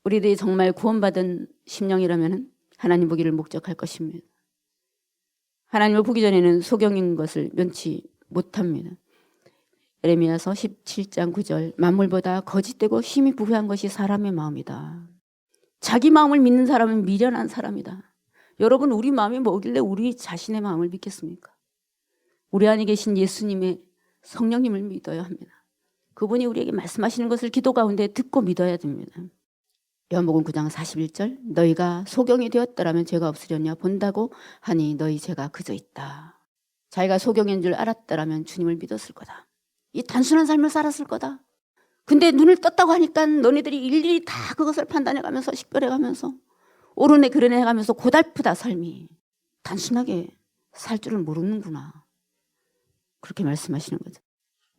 우리들이 정말 구원받은 심령이라면 하나님 보기를 목적할 것입니다. 하나님을 보기 전에는 소경인 것을 면치 못합니다. 예레미야서 17장 9절 만물보다 거짓되고 힘이 부패한 것이 사람의 마음이다. 자기 마음을 믿는 사람은 미련한 사람이다. 여러분 우리 마음이 뭐길래 우리 자신의 마음을 믿겠습니까? 우리 안에 계신 예수님의 성령님을 믿어야 합니다. 그분이 우리에게 말씀하시는 것을 기도 가운데 듣고 믿어야 됩니다. 요한복음 9장 41절 너희가 소경이 되었더라면 죄가 없으렸냐 본다고 하니 너희 죄가 그저 있다. 자기가 소경인 줄 알았더라면 주님을 믿었을 거다. 이 단순한 삶을 살았을 거다. 근데 눈을 떴다고 하니까 너희들이 일일이 다 그것을 판단해가면서 식별해가면서 옳으네 그러네 해가면서 고달프다 삶이. 단순하게 살 줄을 모르는구나. 그렇게 말씀하시는 거죠.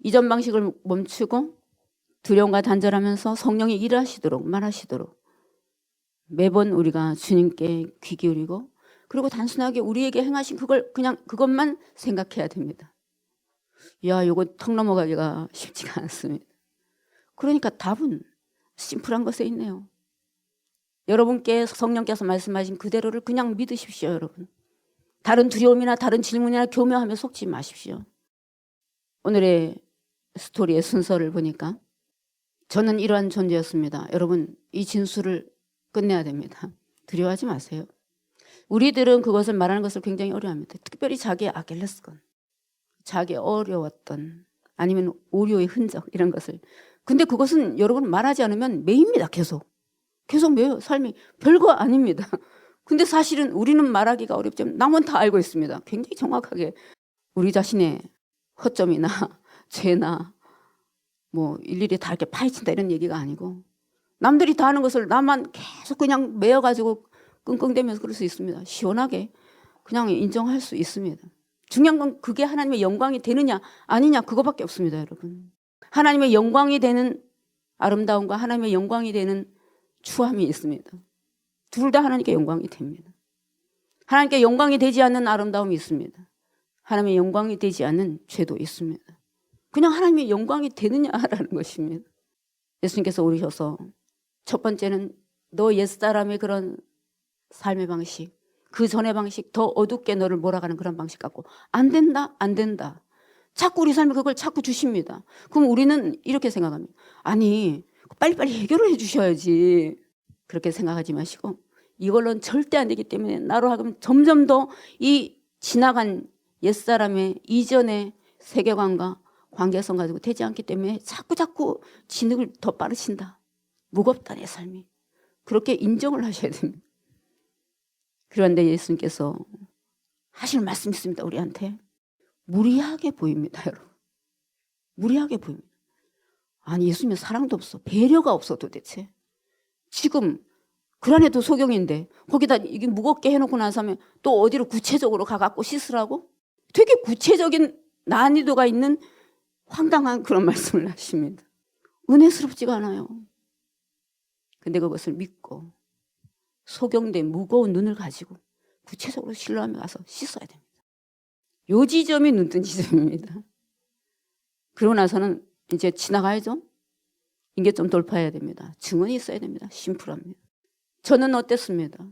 이전 방식을 멈추고 두려움과 단절하면서 성령이 일하시도록 말하시도록 매번 우리가 주님께 귀 기울이고 그리고 단순하게 우리에게 행하신 그걸 그냥 그것만 생각해야 됩니다. 야, 이거 턱 넘어가기가 쉽지가 않습니다. 그러니까 답은 심플한 것에 있네요. 여러분께 성령께서 말씀하신 그대로를 그냥 믿으십시오, 여러분. 다른 두려움이나 다른 질문이나 교묘함에 속지 마십시오. 오늘의 스토리의 순서를 보니까 저는 이러한 존재였습니다. 여러분, 이 진술을 끝내야 됩니다. 두려워하지 마세요. 우리들은 그것을 말하는 것을 굉장히 어려워합니다. 특별히 자기의 아킬레스건, 자기의 어려웠던 아니면 오류의 흔적 이런 것을. 근데 그것은 여러분 말하지 않으면 매입니다. 계속 매요. 삶이 별거 아닙니다. 근데 사실은 우리는 말하기가 어렵지만 남은 다 알고 있습니다. 굉장히 정확하게 우리 자신의 허점이나 죄나 뭐 일일이 다 이렇게 파헤친다 이런 얘기가 아니고 남들이 다 하는 것을 나만 계속 그냥 매여가지고 끙끙대면서 그럴 수 있습니다. 시원하게 그냥 인정할 수 있습니다. 중요한 건 그게 하나님의 영광이 되느냐 아니냐 그거밖에 없습니다, 여러분. 하나님의 영광이 되는 아름다움과 하나님의 영광이 되는 추함이 있습니다. 둘 다 하나님께 영광이 됩니다. 하나님께 영광이 되지 않는 아름다움이 있습니다. 하나님의 영광이 되지 않는 죄도 있습니다. 그냥 하나님의 영광이 되느냐라는 것입니다. 예수님께서 오르셔서 첫 번째는 너 옛사람의 그런 삶의 방식, 그 전의 방식, 더 어둡게 너를 몰아가는 그런 방식 갖고 안 된다, 안 된다. 자꾸 우리 삶에 그걸 자꾸 주십니다. 그럼 우리는 이렇게 생각합니다. 아니, 빨리빨리 해결을 해 주셔야지. 그렇게 생각하지 마시고 이걸로는 절대 안 되기 때문에 나로 하여금 점점 더 이 지나간 옛사람의 이전의 세계관과 관계성 가지고 되지 않기 때문에 자꾸 진흙을 더 빠르신다. 무겁다 내 삶이. 그렇게 인정을 하셔야 됩니다. 그런데 예수님께서 하실 말씀이 있습니다. 우리한테. 무리하게 보입니다, 여러분. 무리하게 보입니다. 아니 예수님은 사랑도 없어. 배려가 없어 도대체. 지금 그 안에도 소경인데 거기다 이게 무겁게 해놓고 나서 하면 또 어디로 구체적으로 가갖고 씻으라고? 되게 구체적인 난이도가 있는 황당한 그런 말씀을 하십니다. 은혜스럽지가 않아요. 근데 그것을 믿고 소경된 무거운 눈을 가지고 구체적으로 신뢰하며 가서 씻어야 됩니다. 요 지점이 눈뜬 지점입니다. 그러고 나서는 이제 지나가야죠. 이게 좀 돌파해야 됩니다. 증언이 있어야 됩니다. 심플합니다. 저는 어땠습니다?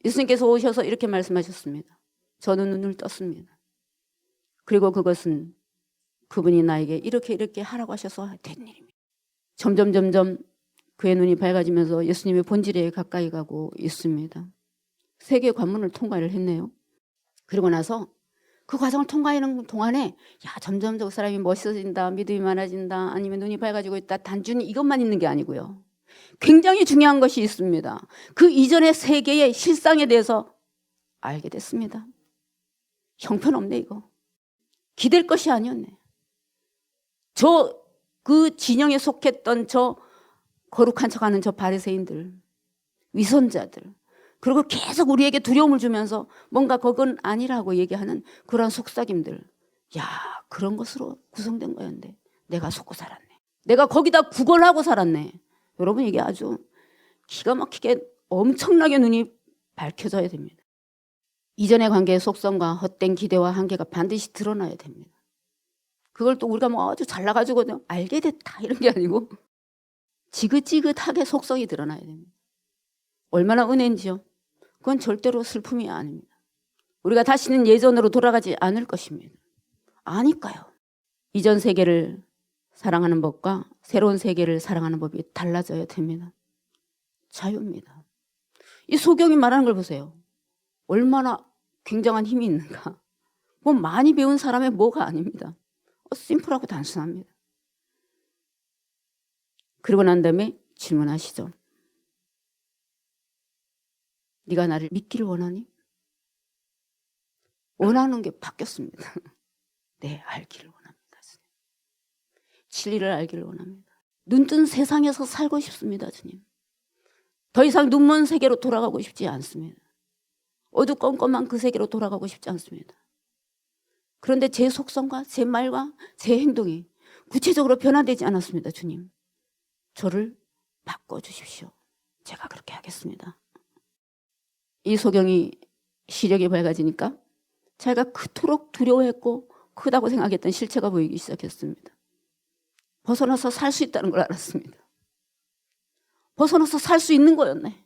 예수님께서 오셔서 이렇게 말씀하셨습니다. 저는 눈을 떴습니다. 그리고 그것은 그분이 나에게 이렇게 하라고 하셔서 된 일입니다. 점점 그의 눈이 밝아지면서 예수님의 본질에 가까이 가고 있습니다. 세계 관문을 통과를 했네요. 그리고 나서 그 과정을 통과하는 동안에 점점 저 사람이 멋있어진다, 믿음이 많아진다, 아니면 눈이 밝아지고 있다. 단순히 이것만 있는 게 아니고요. 굉장히 중요한 것이 있습니다. 그 이전의 세계의 실상에 대해서 알게 됐습니다. 형편없네 이거. 기댈 것이 아니었네. 그 진영에 속했던 저 거룩한 척하는 저 바리새인들, 위선자들, 그리고 계속 우리에게 두려움을 주면서 뭔가 그건 아니라고 얘기하는 그런 속삭임들. 그런 것으로 구성된 거였는데 내가 속고 살았네. 내가 거기다 구걸하고 살았네. 여러분 이게 아주 기가 막히게 엄청나게 눈이 밝혀져야 됩니다. 이전의 관계의 속성과 헛된 기대와 한계가 반드시 드러나야 됩니다. 그걸 또 우리가 뭐 아주 잘나가지고 알게 됐다 이런 게 아니고 지긋지긋하게 속성이 드러나야 됩니다. 얼마나 은혜인지요. 그건 절대로 슬픔이 아닙니다. 우리가 다시는 예전으로 돌아가지 않을 것입니다. 아니까요. 이전 세계를 사랑하는 법과 새로운 세계를 사랑하는 법이 달라져야 됩니다. 자유입니다. 이 소경이 말하는 걸 보세요. 얼마나 굉장한 힘이 있는가. 뭐 많이 배운 사람의 뭐가 아닙니다. 심플하고 단순합니다. 그러고 난 다음에 질문하시죠. 네가 나를 믿기를 원하니? 원하는 게 바뀌었습니다. 네, 알기를 원합니다. 진리를 알기를 원합니다. 눈뜬 세상에서 살고 싶습니다, 주님. 더 이상 눈먼 세계로 돌아가고 싶지 않습니다. 어두컴컴한 그 세계로 돌아가고 싶지 않습니다. 그런데 제 속성과 제 말과 제 행동이 구체적으로 변화되지 않았습니다, 주님. 저를 바꿔주십시오. 제가 그렇게 하겠습니다. 이 소경이 시력이 밝아지니까 자기가 그토록 두려워했고 크다고 생각했던 실체가 보이기 시작했습니다. 벗어나서 살 수 있다는 걸 알았습니다. 벗어나서 살 수 있는 거였네.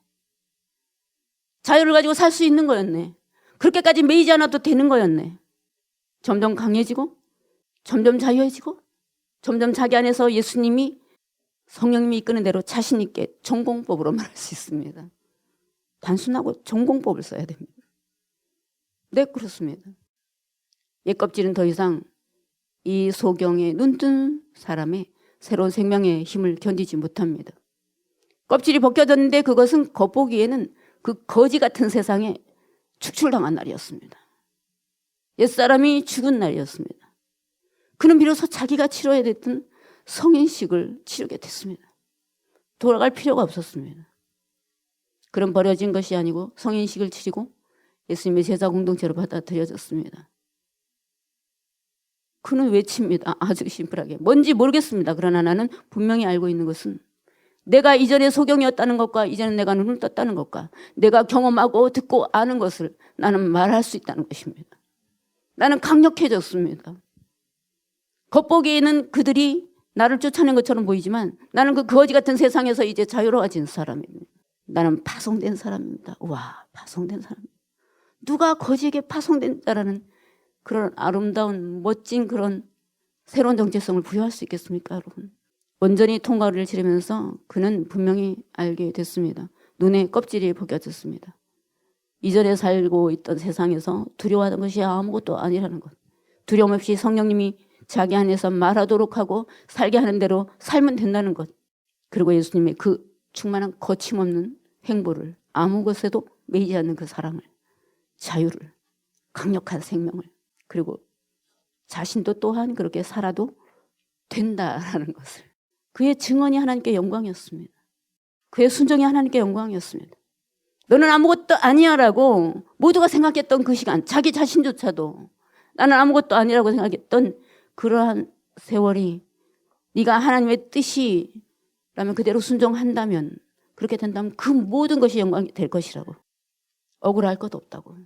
자유를 가지고 살 수 있는 거였네. 그렇게까지 매이지 않아도 되는 거였네. 점점 강해지고 점점 자유해지고 점점 자기 안에서 예수님이 성령님이 이끄는 대로 자신 있게 전공법으로 말할 수 있습니다. 단순하고 전공법을 써야 됩니다. 네, 그렇습니다. 옛 껍질은 더 이상 이 소경의 눈뜬 사람의 새로운 생명의 힘을 견디지 못합니다. 껍질이 벗겨졌는데 그것은 겉보기에는 그 거지 같은 세상에 축출당한 날이었습니다. 옛사람이 죽은 날이었습니다. 그는 비로소 자기가 치러야 됐던 성인식을 치르게 됐습니다. 돌아갈 필요가 없었습니다. 그런 버려진 것이 아니고 성인식을 치르고 예수님의 제자 공동체로 받아들여졌습니다. 그는 외칩니다. 아주 심플하게. 뭔지 모르겠습니다. 그러나 나는 분명히 알고 있는 것은 내가 이전에 소경이었다는 것과 이제는 내가 눈을 떴다는 것과 내가 경험하고 듣고 아는 것을 나는 말할 수 있다는 것입니다. 나는 강력해졌습니다. 겉보기에는 그들이 나를 쫓아낸 것처럼 보이지만 나는 그 거지 같은 세상에서 이제 자유로워진 사람입니다. 나는 파송된 사람입니다. 와, 파송된 사람입니다. 누가 거지에게 파송된 자라는 그런 아름다운 멋진 그런 새로운 정체성을 부여할 수 있겠습니까, 여러분? 온전히 통과를 치르면서 그는 분명히 알게 됐습니다. 눈에 껍질이 벗겨졌습니다. 이전에 살고 있던 세상에서 두려워하던 것이 아무것도 아니라는 것. 두려움 없이 성령님이 자기 안에서 말하도록 하고 살게 하는 대로 살면 된다는 것. 그리고 예수님의 그 충만한 거침없는 행보를, 아무 것에도 매이지 않는 그 사랑을, 자유를, 강력한 생명을, 그리고 자신도 또한 그렇게 살아도 된다라는 것을. 그의 증언이 하나님께 영광이었습니다. 그의 순종이 하나님께 영광이었습니다. 너는 아무것도 아니야라고 모두가 생각했던 그 시간, 자기 자신조차도 나는 아무것도 아니라고 생각했던 그러한 세월이 네가 하나님의 뜻이라면 그대로 순종한다면, 그렇게 된다면 그 모든 것이 영광이 될 것이라고. 억울할 것 없다고.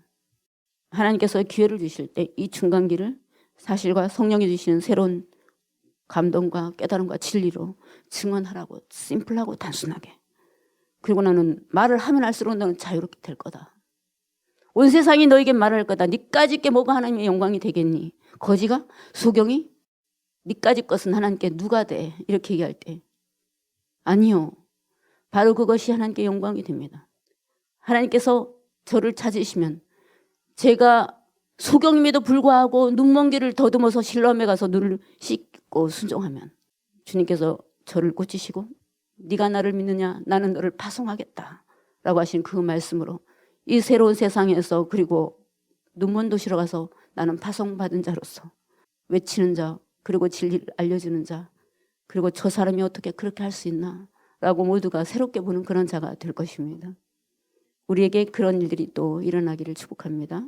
하나님께서 기회를 주실 때 이 중간기를 사실과 성령이 주시는 새로운 감동과 깨달음과 진리로 증언하라고. 심플하고 단순하게. 그리고 나는 말을 하면 할수록 너는 자유롭게 될 거다. 온 세상이 너에게 말할 거다. 니까짓 게 뭐가 하나님의 영광이 되겠니? 거지가? 소경이? 니까짓 것은 하나님께 누가 돼? 이렇게 얘기할 때 아니요. 바로 그것이 하나님께 영광이 됩니다. 하나님께서 저를 찾으시면 제가 소경임에도 불구하고 눈먼 길을 더듬어서 실로암에 가서 눈을 씻고 순종하면 주님께서 저를 고치시고 네가 나를 믿느냐? 나는 너를 파송하겠다 라고 하신 그 말씀으로 이 새로운 세상에서, 그리고 눈먼 도시로 가서 나는 파송받은 자로서 외치는 자, 그리고 진리를 알려주는 자, 그리고 저 사람이 어떻게 그렇게 할 수 있나 라고 모두가 새롭게 보는 그런 자가 될 것입니다. 우리에게 그런 일들이 또 일어나기를 축복합니다.